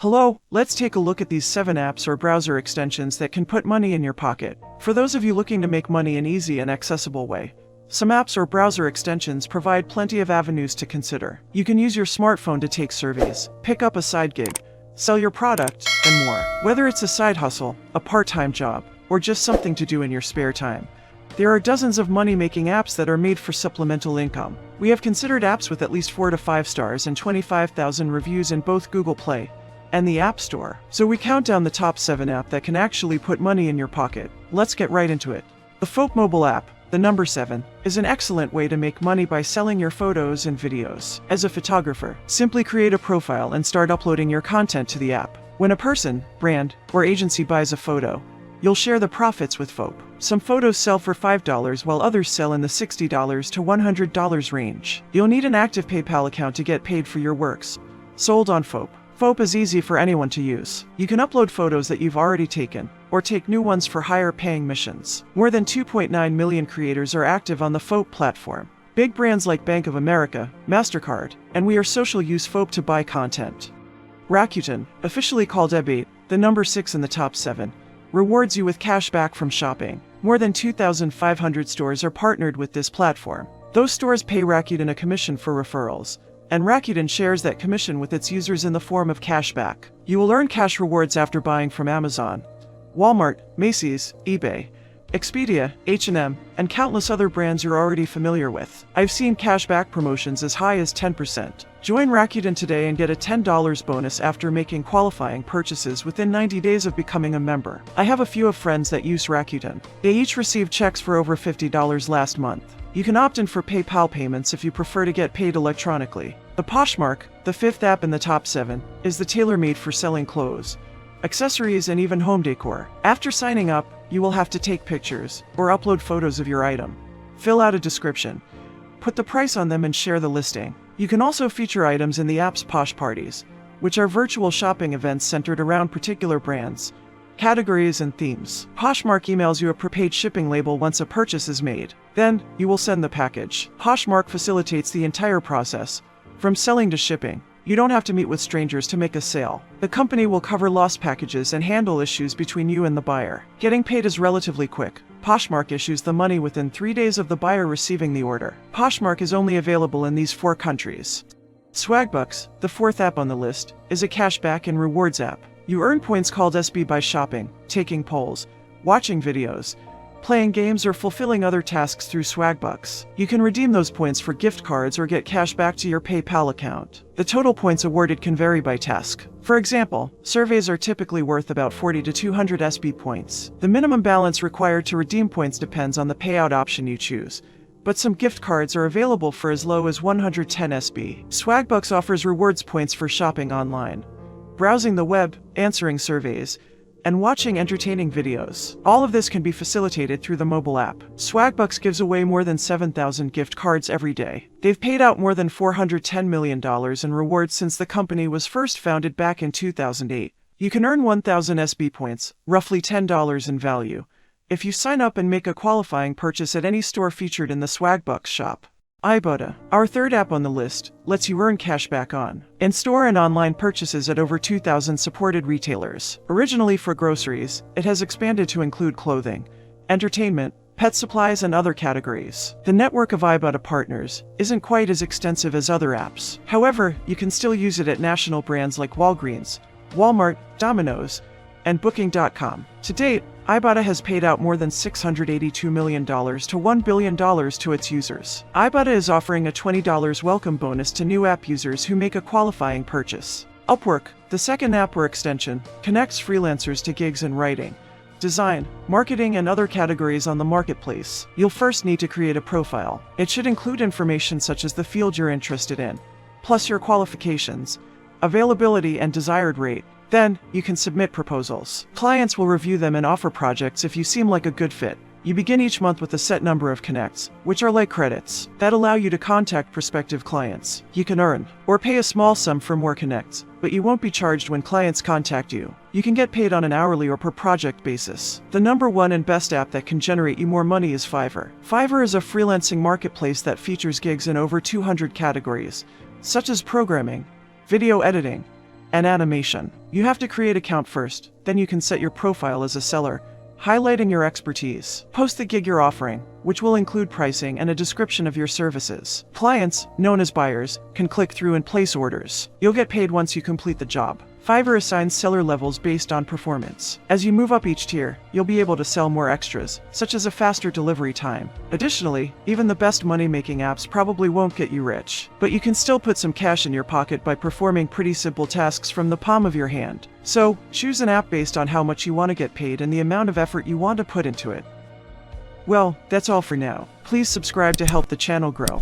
Hello, let's take a look at these 7 apps or browser extensions that can put money in your pocket. For those of you looking to make money in an easy and accessible way, some apps or browser extensions provide plenty of avenues to consider. You can use your smartphone to take surveys, pick up a side gig, sell your product, and more. Whether it's a side hustle, a part-time job, or just something to do in your spare time, there are dozens of money-making apps that are made for supplemental income. We have considered apps with at least 4 to 5 stars and 25,000 reviews in both Google Play and the App Store. So we count down the top 7 apps that can actually put money in your pocket. Let's get right into it. The Fope mobile app, the number 7, is an excellent way to make money by selling your photos and videos. As a photographer, simply create a profile and start uploading your content to the app. When a person, brand, or agency buys a photo, you'll share the profits with Fope. Some photos sell for $5 while others sell in the $60 to $100 range. You'll need an active PayPal account to get paid for your works sold on Fope. Fope is easy for anyone to use. You can upload photos that you've already taken, or take new ones for higher paying missions. More than 2.9 million creators are active on the Fope platform. Big brands like Bank of America, MasterCard, and We Are Social use Fope to buy content. Rakuten, officially called edutainment, the number 6 in the top 7, rewards you with cash back from shopping. More than 2,500 stores are partnered with this platform. Those stores pay Rakuten a commission for referrals, and Rakuten shares that commission with its users in the form of cash back. You will earn cash rewards after buying from Amazon, Walmart, Macy's, eBay, Expedia, H&M, and countless other brands you're already familiar with. I've seen cashback promotions as high as 10%. Join Rakuten today and get a $10 bonus after making qualifying purchases within 90 days of becoming a member. I have a few of friends that use Rakuten. They each received checks for over $50 last month. You can opt in for PayPal payments if you prefer to get paid electronically. The Poshmark, the 5th app in the top 7, is the tailor-made for selling clothes, accessories, and even home decor. After signing up, you will have to take pictures or upload photos of your item, fill out a description, put the price on them, and share the listing. You can also feature items in the app's Posh Parties, which are virtual shopping events centered around particular brands, categories, and themes. Poshmark emails you a prepaid shipping label once a purchase is made. Then, you will send the package. Poshmark facilitates the entire process, from selling to shipping. You don't have to meet with strangers to make a sale. The company will cover lost packages and handle issues between you and the buyer. Getting paid is relatively quick. Poshmark issues the money within 3 days of the buyer receiving the order. Poshmark is only available in these 4 countries. Swagbucks, the 4th app on the list, is a cashback and rewards app. You earn points called SB by shopping, taking polls, watching videos, playing games, or fulfilling other tasks through Swagbucks. You can redeem those points for gift cards or get cash back to your PayPal account. The total points awarded can vary by task. For example, surveys are typically worth about 40 to 200 SB points. The minimum balance required to redeem points depends on the payout option you choose, but some gift cards are available for as low as 110 SB. Swagbucks offers rewards points for shopping online, browsing the web, answering surveys, and watching entertaining videos. All of this can be facilitated through the mobile app. Swagbucks gives away more than 7,000 gift cards every day. They've paid out more than $410 million in rewards since the company was first founded back in 2008. You can earn 1,000 SB points, roughly $10 in value, if you sign up and make a qualifying purchase at any store featured in the Swagbucks shop. Ibotta, our 3rd app on the list, lets you earn cash back on in-store and online purchases at over 2,000 supported retailers. Originally for groceries, it has expanded to include clothing, entertainment, pet supplies, and other categories. The network of Ibotta partners isn't quite as extensive as other apps. However, you can still use it at national brands like Walgreens, Walmart, Domino's, and Booking.com. To date, Ibotta has paid out more than $682 million to $1 billion to its users. Ibotta is offering a $20 welcome bonus to new app users who make a qualifying purchase. Upwork, the 2nd app or extension, connects freelancers to gigs in writing, design, marketing, and other categories on the marketplace. You'll first need to create a profile. It should include information such as the field you're interested in, plus your qualifications, availability, and desired rate. Then, you can submit proposals. Clients will review them and offer projects if you seem like a good fit. You begin each month with a set number of connects, which are like credits, that allow you to contact prospective clients. You can earn or pay a small sum for more connects, but you won't be charged when clients contact you. You can get paid on an hourly or per project basis. The number 1 and best app that can generate you more money is Fiverr. Fiverr is a freelancing marketplace that features gigs in over 200 categories, such as programming, video editing, and animation. You have to create an account first, then you can set your profile as a seller, highlighting your expertise. Post the gig you're offering, which will include pricing and a description of your services. Clients, known as buyers, can click through and place orders. You'll get paid once you complete the job. Fiverr assigns seller levels based on performance. As you move up each tier, you'll be able to sell more extras, such as a faster delivery time. Additionally, even the best money-making apps probably won't get you rich, but you can still put some cash in your pocket by performing pretty simple tasks from the palm of your hand. So, choose an app based on how much you want to get paid and the amount of effort you want to put into it. Well, that's all for now. Please subscribe to help the channel grow.